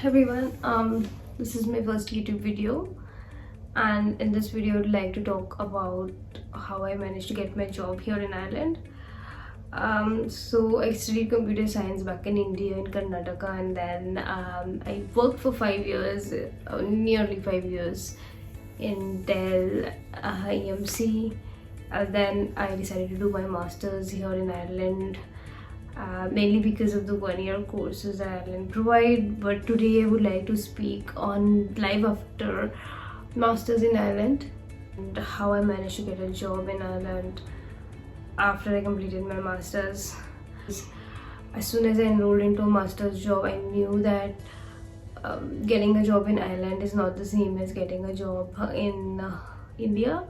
everyone, this is my first YouTube video, and in this video I'd like to talk about how I managed to get my job here in Ireland. So I studied computer science back in India in Karnataka, and then I worked for 5 years, nearly 5 years in Dell EMC. Then I decided to do my masters here in Ireland, mainly because of the one-year courses that Ireland provide. But today I would like to speak on life after masters in Ireland and how I managed to get a job in Ireland after I completed my masters. As soon as I enrolled into a master's job, I knew that getting a job in Ireland is not the same as getting a job in India,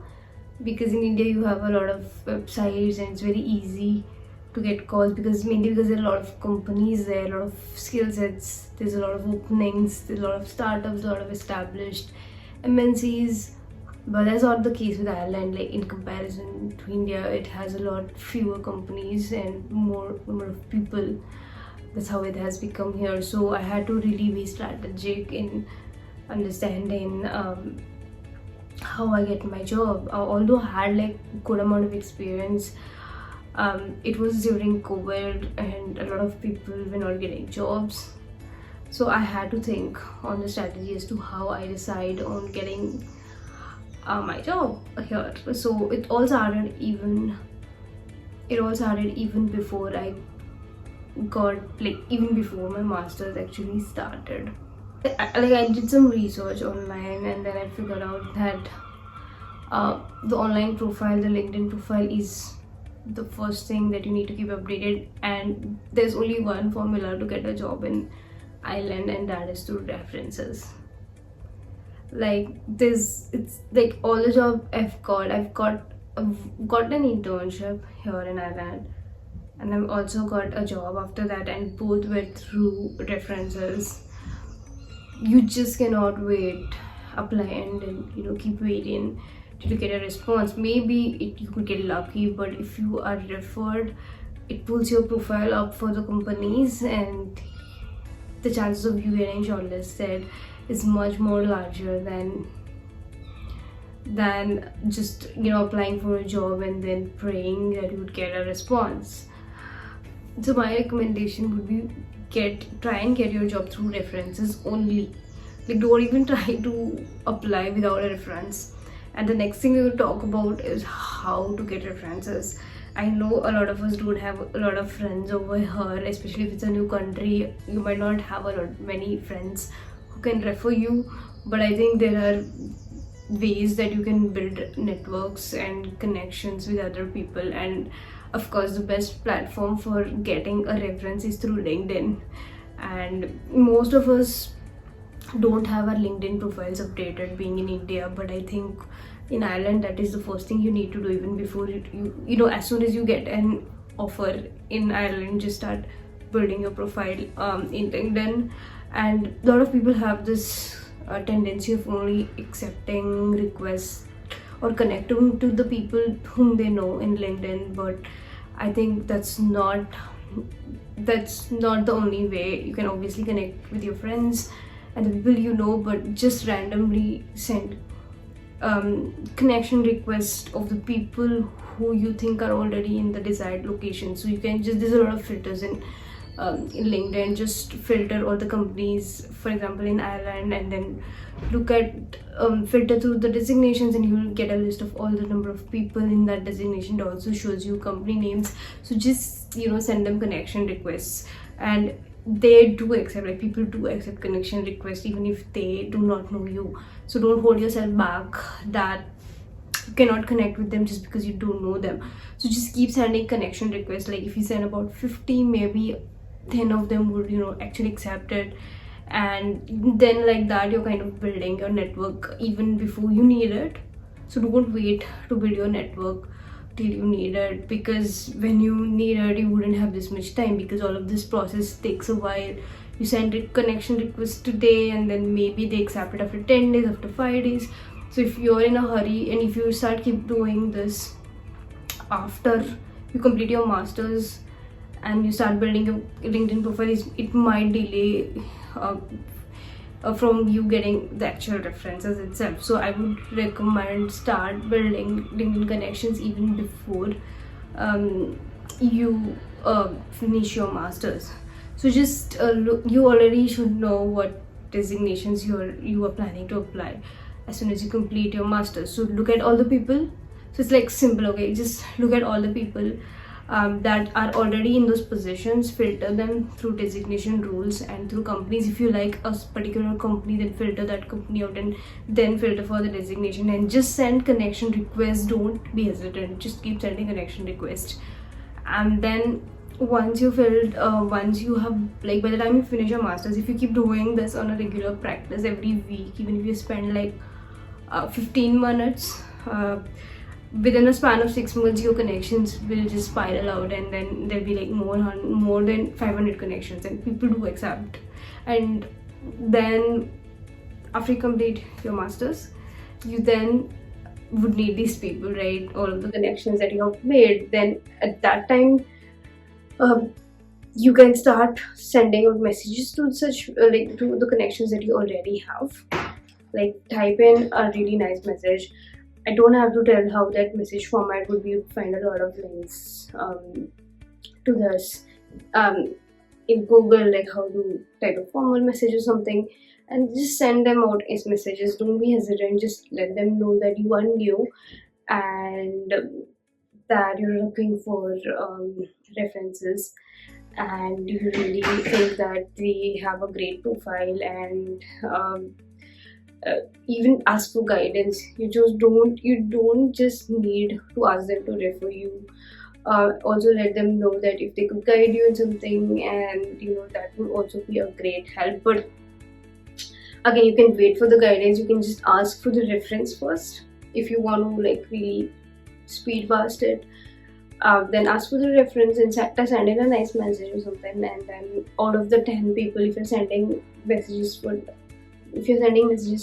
because in India you have a lot of websites and it's very easy to get calls, mainly because there are a lot of companies there, a lot of skill sets, there's a lot of openings, there's a lot of startups, a lot of established MNCs. But that's not the case with Ireland. Like, in comparison to India, it has a lot fewer companies and more number of people. That's how it has become here. So I had to really be strategic in understanding how I get my job. Although I had like good amount of experience, it was during COVID and a lot of people were not getting jobs. So I had to think on the strategy as to how I decide on getting my job here. So it all started even before I got, like, even before my masters actually started. I did some research online, and then I figured out that the online profile, the LinkedIn profile, is the first thing that you need to keep updated, and there's only one formula to get a job in Ireland, and that is through references. Like, it's like all the job I've got an internship here in Ireland, and I've also got a job after that, and both were through references. You just cannot apply and then keep waiting till you get a response. Maybe you could get lucky, but if you are referred, it pulls your profile up for the companies, and the chances of you getting shortlisted is much more larger than just applying for a job and then praying that you would get a response. So my recommendation would be try and get your job through references only. Like, don't even try to apply without a reference. And the next thing we will talk about is how to get references. I know a lot of us don't have a lot of friends over here, especially if it's a new country. You might not have many friends who can refer you, but I think there are ways that you can build networks and connections with other people. And of course, the best platform for getting a reference is through LinkedIn, and most of us don't have our LinkedIn profiles updated being in India. But I think in Ireland, that is the first thing you need to do. Even before you as soon as you get an offer in Ireland, just start building your profile in LinkedIn. And a lot of people have this tendency of only accepting requests or connecting to the people whom they know in LinkedIn, but I think that's not the only way. You can obviously connect with your friends and the people you know, but just randomly send connection requests of the people who you think are already in the desired location. So you can there's a lot of filters in LinkedIn. Just filter all the companies, for example, in Ireland, and then look at filter through the designations, and you'll get a list of all the number of people in that designation. It also shows you company names. So just send them connection requests, and they do accept, like, people do accept connection requests even if they do not know you. So don't hold yourself back that you cannot connect with them just because you don't know them. So just keep sending connection requests. Like, if you send about 50, maybe 10 of them would actually accept it, and then like that you're kind of building your network even before you need it. So don't wait to build your network till you need it, because when you need it you wouldn't have this much time, because all of this process takes a while. You send a connection request today, and then maybe they accept it after 10 days, after 5 days. So if you're in a hurry, and if you keep doing this after you complete your masters and you start building your LinkedIn profile, it might delay from you getting the actual references itself. So I would recommend start building LinkedIn connections even before you finish your masters. So just look, you already should know what designations you are planning to apply as soon as you complete your masters. So look at all the people. So it's like simple, okay? Just look at all the people that are already in those positions, filter them through designation rules and through companies. If you like a particular company, then filter that company out and then filter for the designation, and just send connection requests. Don't be hesitant, just keep sending connection requests. And then once you filled once you have, like, by the time you finish your masters, if you keep doing this on a regular practice every week, even if you spend like 15 minutes, within a span of 6 months your connections will just spiral out, and then there'll be like more than 500 connections, and people do accept. And then after you complete your masters, you then would need these people, right? All of the connections that you have made. Then at that time, you can start sending out messages to such like to the connections that you already have. Like, type in a really nice message. I don't have to tell how that message format would be. You'd find a lot of links to this in Google, like how to type a formal message or something, and just send them out as messages. Don't be hesitant, just let them know that you are new and that you're looking for references, and you really think that they have a great profile, and even ask for guidance. You don't just need to ask them to refer you. Also let them know that if they could guide you in something, and that would also be a great help. But again, you can wait for the guidance. You can just ask for the reference first if you want to like really speed past it. Then ask for the reference and send in a nice message or something. And then out of the 10 people, if you're sending messages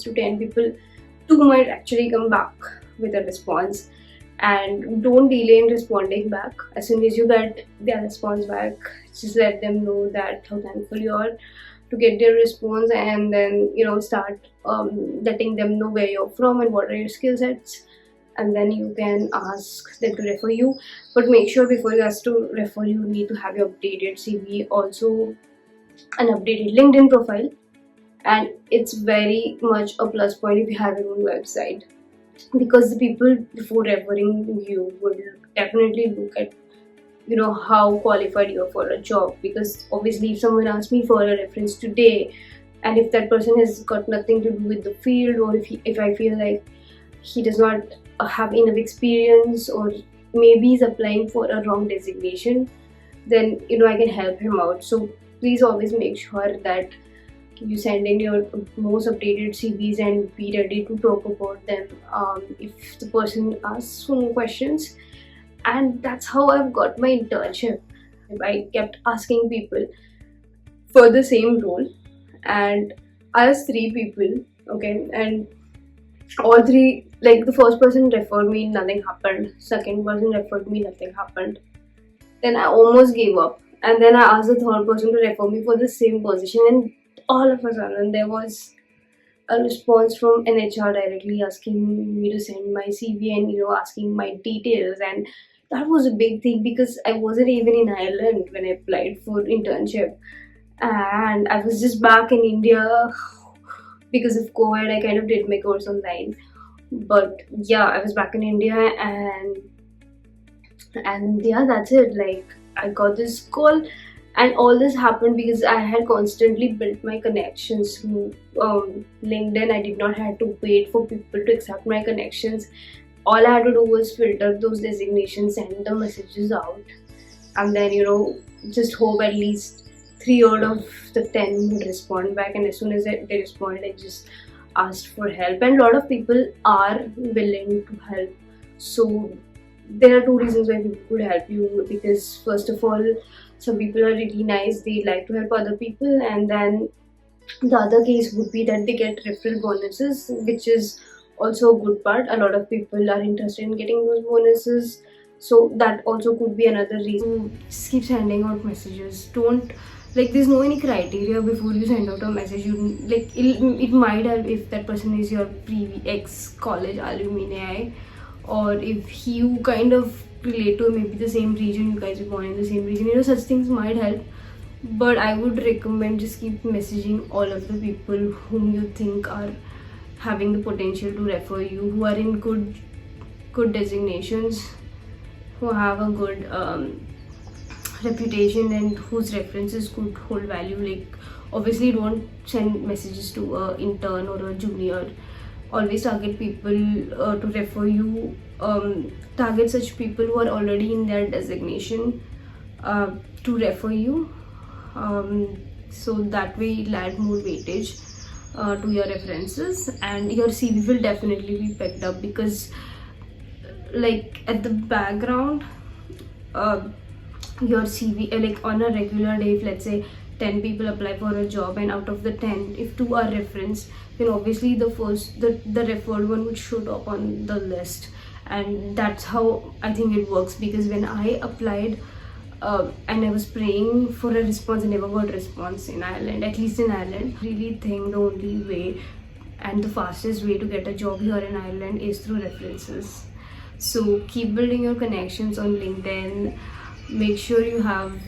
to 10 people, 2 might actually come back with a response. And don't delay in responding back. As soon as you get their response back, just let them know that how thankful you are to get their response, and then start letting them know where you're from and what are your skill sets, and then you can ask them to refer you. But make sure before you ask to refer, you need to have your updated CV, also an updated LinkedIn profile, and it's very much a plus point if you have your own website, because the people before referring you would definitely look at how qualified you are for a job. Because obviously if someone asks me for a reference today, and if that person has got nothing to do with the field, or if I feel like he does not have enough experience, or maybe he's applying for a wrong designation, then I can help him out. So please always make sure that you send in your most updated CVs and be ready to talk about them if the person asks for more questions. And that's how I've got my internship. I kept asking people for the same role, and I asked 3 people, okay, and all 3, like the first person referred me, nothing happened. Second person referred me, nothing happened. Then I almost gave up, and then I asked the third person to refer me for the same position, and all of a sudden there was a response from an HR directly asking me to send my CV and asking my details. And that was a big thing, because I wasn't even in Ireland when I applied for internship, and I was just back in India. Because of COVID, I kind of did my course online. But yeah, I was back in India, and yeah, that's it. Like, I got this call, and all this happened because I had constantly built my connections through LinkedIn. I did not have to wait for people to accept my connections. All I had to do was filter those designations, send the messages out, and then just hope at least 3 out of the 10 would respond back. And as soon as they responded, I just asked for help, and a lot of people are willing to help. So there are 2 reasons why people could help you. Because first of all, some people are really nice, they like to help other people, and then the other case would be that they get referral bonuses, which is also a good part. A lot of people are interested in getting those bonuses, so that also could be another reason. Just keep sending out messages. Don't like there's no any criteria before you send out a message. You like it might help if that person is your previous ex-college alumni, or if you kind of relate to maybe the same region, you guys are born in the same region, you know, such things might help. But I would recommend just keep messaging all of the people whom you think are having the potential to refer you, who are in good designations, who have a good reputation, and whose references could hold value. Like obviously don't send messages to a intern or a junior. Always target people to refer you. Target such people who are already in their designation to refer you, so that way it'll add more weightage to your references, and your CV will definitely be picked up. Because like at the background, your CV, like on a regular day, if let's say 10 people apply for a job, and out of the 10, if 2 are reference, then obviously the referred one would show up on the list. And that's how I think it works. Because when I applied and I was praying for a response, I never got a response in Ireland, at least in Ireland. I really think the only way and the fastest way to get a job here in Ireland is through references. So keep building your connections on LinkedIn. Make sure you have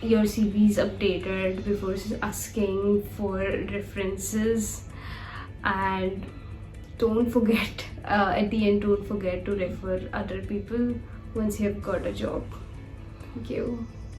your CVs updated before asking for references, and don't forget at the end, don't forget to refer other people once you have got a job. Thank you.